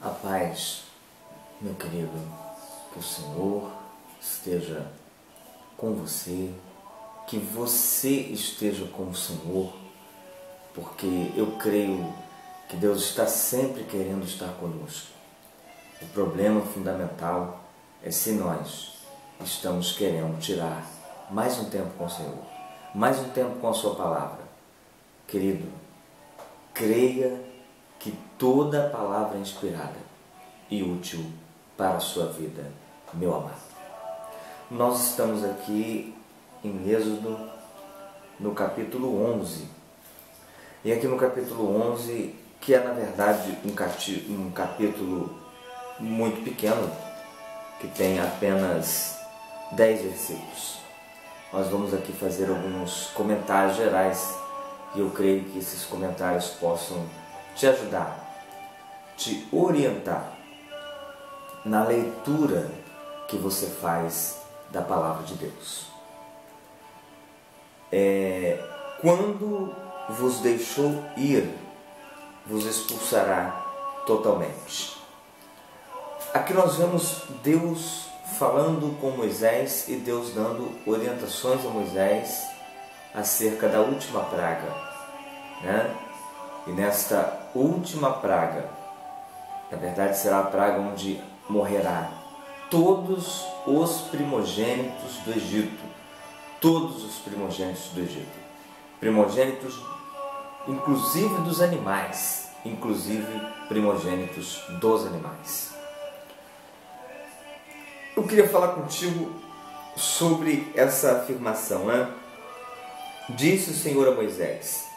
A paz, meu querido, que o Senhor esteja com você, que você esteja com o Senhor, porque eu creio que Deus está sempre querendo estar conosco. O problema fundamental é se nós estamos querendo tirar mais um tempo com o Senhor, mais um tempo com a sua palavra. Querido, creia que toda palavra é inspirada e útil para a sua vida, meu amado. Nós estamos aqui em Êxodo, no capítulo 11. E aqui no capítulo 11, que é na verdade um capítulo muito pequeno, que tem apenas 10 versículos. Nós vamos aqui fazer alguns comentários gerais e eu creio que esses comentários possam te ajudar, te orientar na leitura que você faz da palavra de Deus. Quando vos deixou ir, vos expulsará totalmente. Aqui nós vemos Deus falando com Moisés e Deus dando orientações a Moisés acerca da última praga, né? E nesta última praga, na verdade será a praga onde morrerá todos os primogênitos do Egito. Todos os primogênitos do Egito. Primogênitos, inclusive dos animais. Inclusive primogênitos dos animais. Eu queria falar contigo sobre essa afirmação, né? Disse o Senhor a Moisés: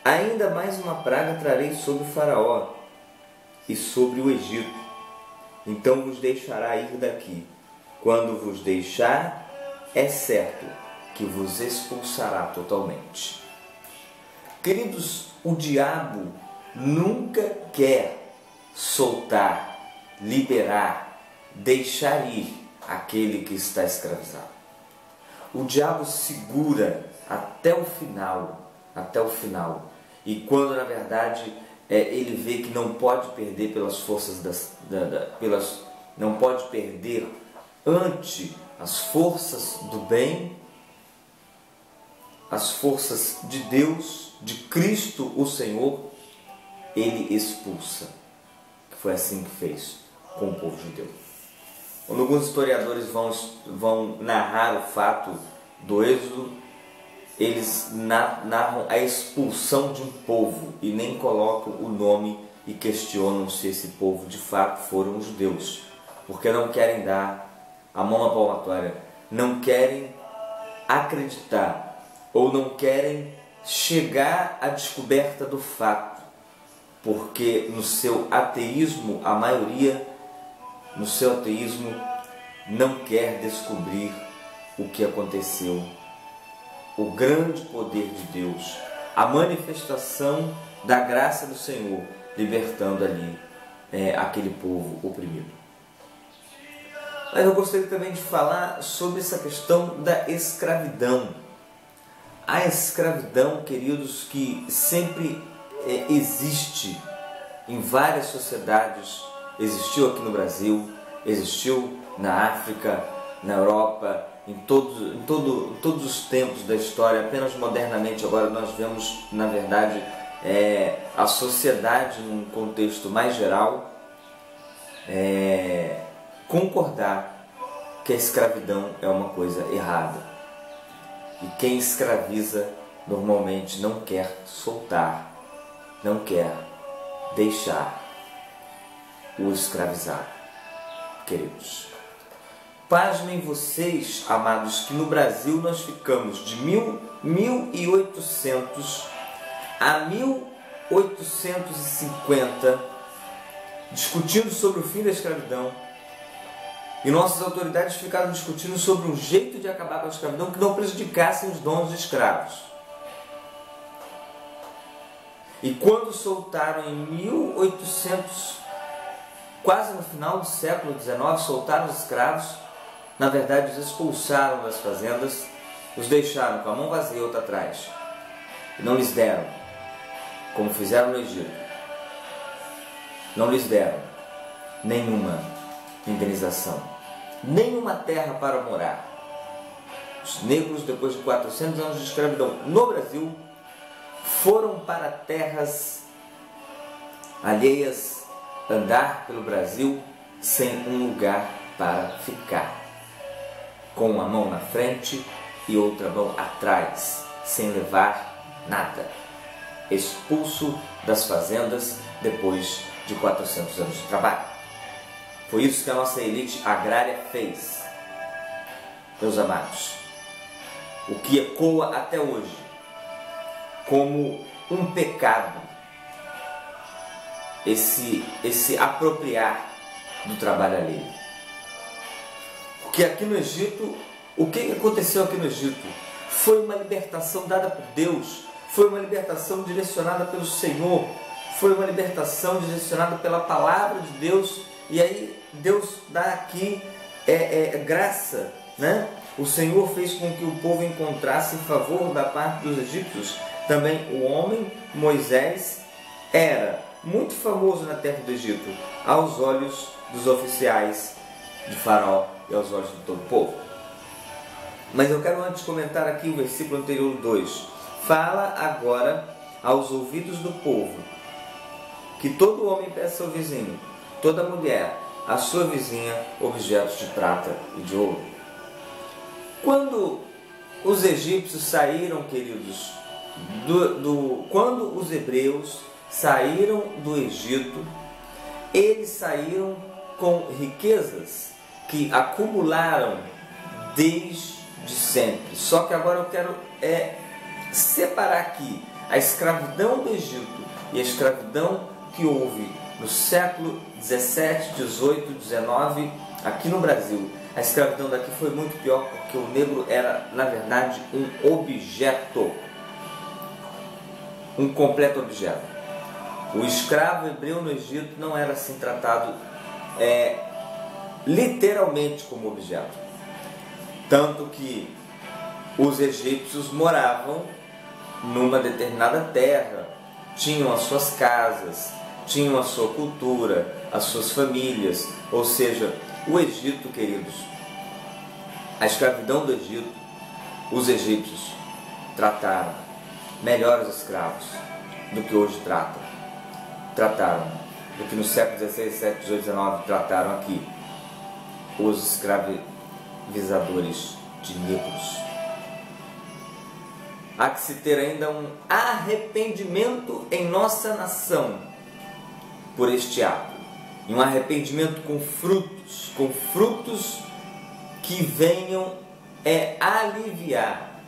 ainda mais uma praga trarei sobre o Faraó e sobre o Egito. Então vos deixará ir daqui. Quando vos deixar, é certo que vos expulsará totalmente. Queridos, o diabo nunca quer soltar, liberar, deixar ir aquele que está escravizado. O diabo segura até o final, e quando na verdade ele vê que não pode perder pelas forças não pode perder ante as forças do bem, as forças de Deus, de Cristo o Senhor, ele expulsa. Foi assim que fez com o povo judeu. Quando alguns historiadores vão narrar o fato do Êxodo, eles narram a expulsão de um povo e nem colocam o nome e questionam se esse povo de fato foram os judeus, porque não querem dar a mão à palmatória, não querem acreditar ou não querem chegar à descoberta do fato, porque no seu ateísmo, a maioria no seu ateísmo não quer descobrir o que aconteceu. O grande poder de Deus, a manifestação da graça do Senhor, libertando ali aquele povo oprimido. Mas eu gostaria também de falar sobre essa questão da escravidão. A escravidão, queridos, que sempre existe em várias sociedades, existiu aqui no Brasil, existiu na África, na Europa, em todos os tempos da história. Apenas modernamente agora nós vemos, na verdade, a sociedade num contexto mais geral concordar que a escravidão é uma coisa errada. E quem escraviza normalmente não quer soltar, não quer deixar o escravizado. Queridos, pasmem vocês, amados, que no Brasil nós ficamos de 1800 a 1850 discutindo sobre o fim da escravidão, e nossas autoridades ficaram discutindo sobre um jeito de acabar com a escravidão que não prejudicasse os donos de escravos. E quando soltaram em 1800, quase no final do século XIX, soltaram os escravos, na verdade os expulsaram das fazendas, os deixaram com a mão vazia e outra atrás, e não lhes deram, como fizeram no Egito, não lhes deram nenhuma indenização, nenhuma terra para morar. Os negros, depois de 400 anos de escravidão no Brasil, foram para terras alheias, andar pelo Brasil sem um lugar para ficar, com uma mão na frente e outra mão atrás, sem levar nada, expulso das fazendas depois de 400 anos de trabalho. Foi isso que a nossa elite agrária fez, meus amados, o que ecoa até hoje como um pecado, esse apropriar do trabalho alheio. Porque aqui no Egito, o que aconteceu aqui no Egito? Foi uma libertação dada por Deus, foi uma libertação direcionada pelo Senhor, foi uma libertação direcionada pela palavra de Deus, e aí Deus dá aqui graça, né? O Senhor fez com que o povo encontrasse favor da parte dos egípcios. Também o homem, Moisés, era muito famoso na terra do Egito, aos olhos dos oficiais de Faraó e aos olhos de todo o povo. Mas eu quero antes comentar aqui o versículo anterior 2. Fala agora aos ouvidos do povo, que todo homem peça ao vizinho, toda mulher à sua vizinha, objetos de prata e de ouro. Quando os egípcios saíram, queridos, quando os hebreus saíram do Egito, eles saíram com riquezas que acumularam desde sempre. Só que agora eu quero separar aqui a escravidão do Egito e a escravidão que houve no século 17, 18, 19 aqui no Brasil. A escravidão daqui foi muito pior, porque o negro era, na verdade, um objeto, um completo objeto. O escravo hebreu no Egito não era assim tratado literalmente como objeto. Tanto que os egípcios moravam numa determinada terra, tinham as suas casas, tinham a sua cultura, as suas famílias. Ou seja, o Egito, queridos, a escravidão do Egito, os egípcios trataram melhor os escravos do que hoje tratam. Trataram do que no século 16, 17, 18, 19 trataram aqui os escravizadores de negros. Há que se ter ainda um arrependimento em nossa nação por este ato. E um arrependimento com frutos que venham aliviar.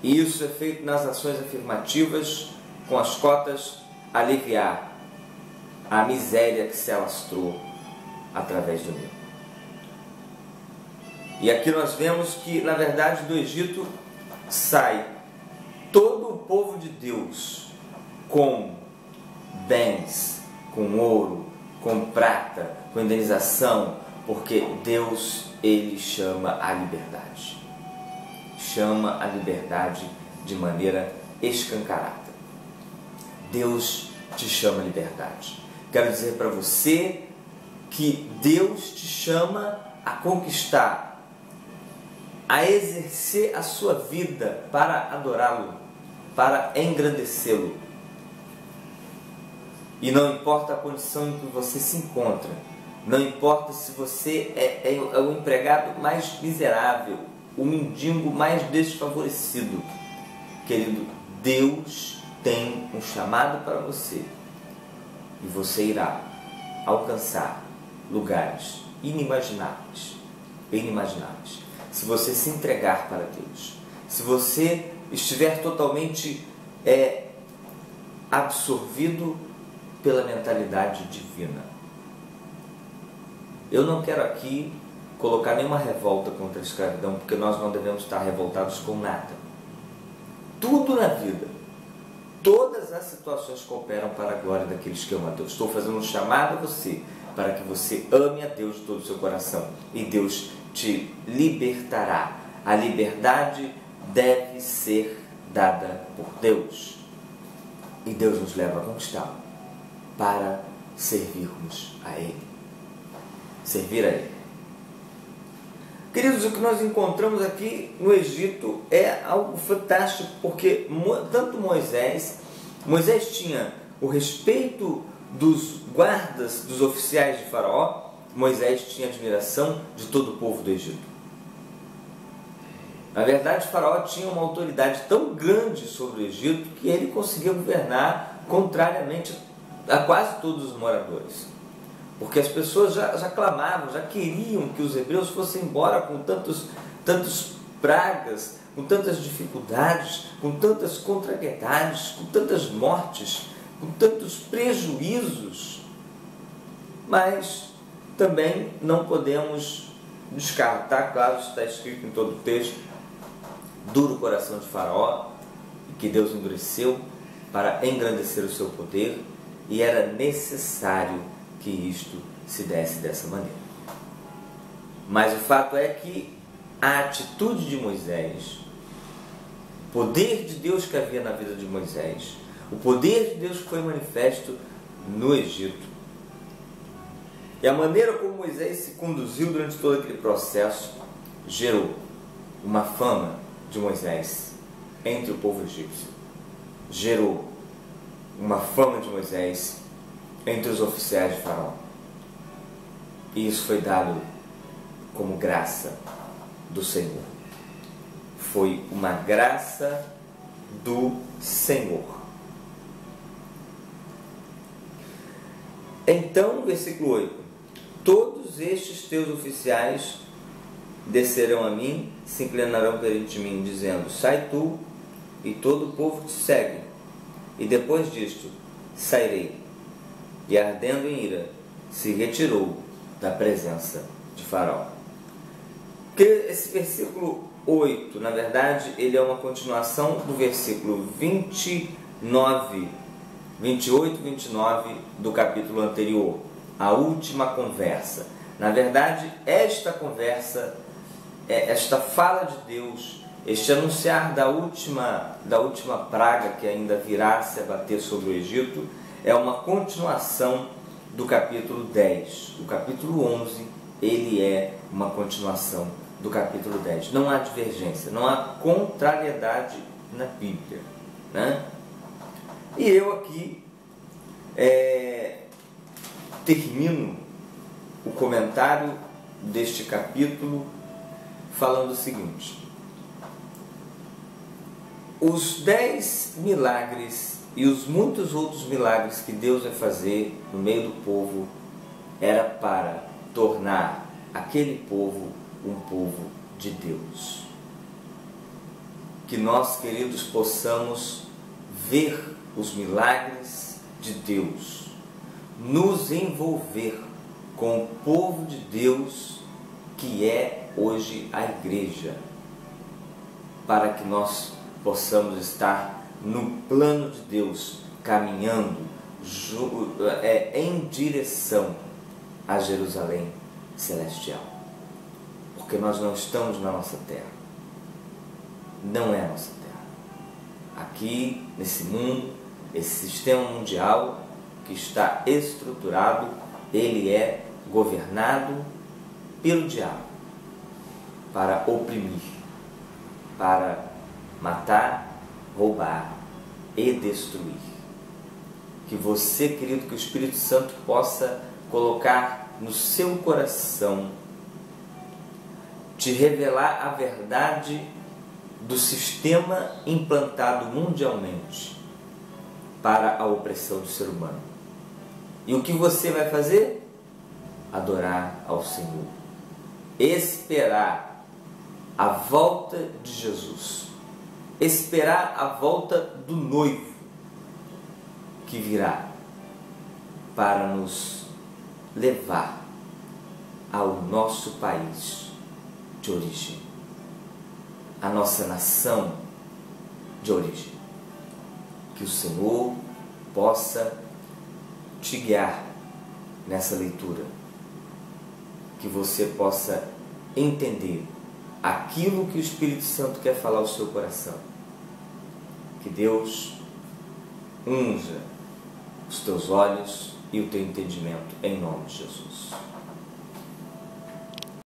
E isso é feito nas ações afirmativas, com as cotas, aliviar a miséria que se alastrou através do Nilo. E aqui nós vemos que, na verdade, do Egito sai todo o povo de Deus com bens, com ouro, com prata, com indenização, porque Deus, Ele chama a liberdade. Chama a liberdade de maneira escancarada. Deus te chama a liberdade. Quero dizer para você que Deus te chama a conquistar, a exercer a sua vida para adorá-lo, para engrandecê-lo. E não importa a condição em que você se encontra, não importa se você é o empregado mais miserável, o mendigo mais desfavorecido, querido, Deus tem um chamado para você e você irá alcançar lugares inimagináveis, se você se entregar para Deus, se você estiver totalmente absorvido pela mentalidade divina. Eu não quero aqui colocar nenhuma revolta contra a escravidão, porque nós não devemos estar revoltados com nada. Tudo na vida, todas as situações cooperam para a glória daqueles que amam a Deus. Estou fazendo um chamado a você, para que você ame a Deus de todo o seu coração, e Deus te libertará. A liberdade deve ser dada por Deus, e Deus nos leva a conquistá-la. para servirmos a Ele. Servir a Ele. Queridos, o que nós encontramos aqui no Egito é algo fantástico, porque tanto Moisés tinha o respeito dos guardas, dos oficiais de Faraó, Moisés tinha admiração de todo o povo do Egito. Na verdade, Faraó tinha uma autoridade tão grande sobre o Egito que ele conseguia governar contrariamente a quase todos os moradores. Porque as pessoas já clamavam, já queriam que os hebreus fossem embora com tantas pragas, com tantas dificuldades, com tantas contrariedades, com tantas mortes, com tantos prejuízos. Mas também não podemos descartar, claro, isso está escrito em todo o texto, duro o coração de Faraó, que Deus endureceu para engrandecer o seu poder, e era necessário que isto se desse dessa maneira. Mas o fato é que a atitude de Moisés, o poder de Deus que havia na vida de Moisés, o poder de Deus que foi manifesto no Egito, e a maneira como Moisés se conduziu durante todo aquele processo, gerou uma fama de Moisés entre o povo egípcio. Gerou uma fama de Moisés entre os oficiais de Faraó. E isso foi dado como graça do Senhor. Foi uma graça do Senhor. Então, versículo 8: todos estes teus oficiais descerão a mim, se inclinarão perante mim, dizendo: sai tu, e todo o povo te segue. E depois disto sairei. E ardendo em ira, se retirou da presença de Faraó. Porque esse versículo 8, na verdade, ele é uma continuação do versículo 28 e 29 do capítulo anterior, a última conversa. Na verdade, esta conversa, esta fala de Deus, este anunciar da última praga que ainda virá se abater sobre o Egito, é uma continuação do capítulo 10. O capítulo 11, ele é uma continuação do capítulo 10. Não há divergência, não há contrariedade na Bíblia, né? E eu aqui termino o comentário deste capítulo falando o seguinte: os 10 milagres e os muitos outros milagres que Deus vai fazer no meio do povo era para tornar aquele povo um povo de Deus. Que nós, queridos, possamos ver os milagres de Deus, nos envolver com o povo de Deus que é hoje a igreja, para que nós possamos estar no plano de Deus, caminhando em direção a Jerusalém celestial. Porque nós não estamos na nossa terra. Não é a nossa terra. Aqui, nesse mundo, esse sistema mundial que está estruturado, ele é governado pelo diabo para oprimir, para matar, roubar e destruir. Que você, querido, que o Espírito Santo possa colocar no seu coração, te revelar a verdade do sistema implantado mundialmente para a opressão do ser humano. E o que você vai fazer? Adorar ao Senhor. Esperar a volta de Jesus. Esperar a volta do noivo que virá para nos levar ao nosso país de origem, a nossa nação de origem. Que o Senhor possa te guiar nessa leitura, que você possa entender aquilo que o Espírito Santo quer falar ao seu coração. Que Deus unja os teus olhos e o teu entendimento, em nome de Jesus.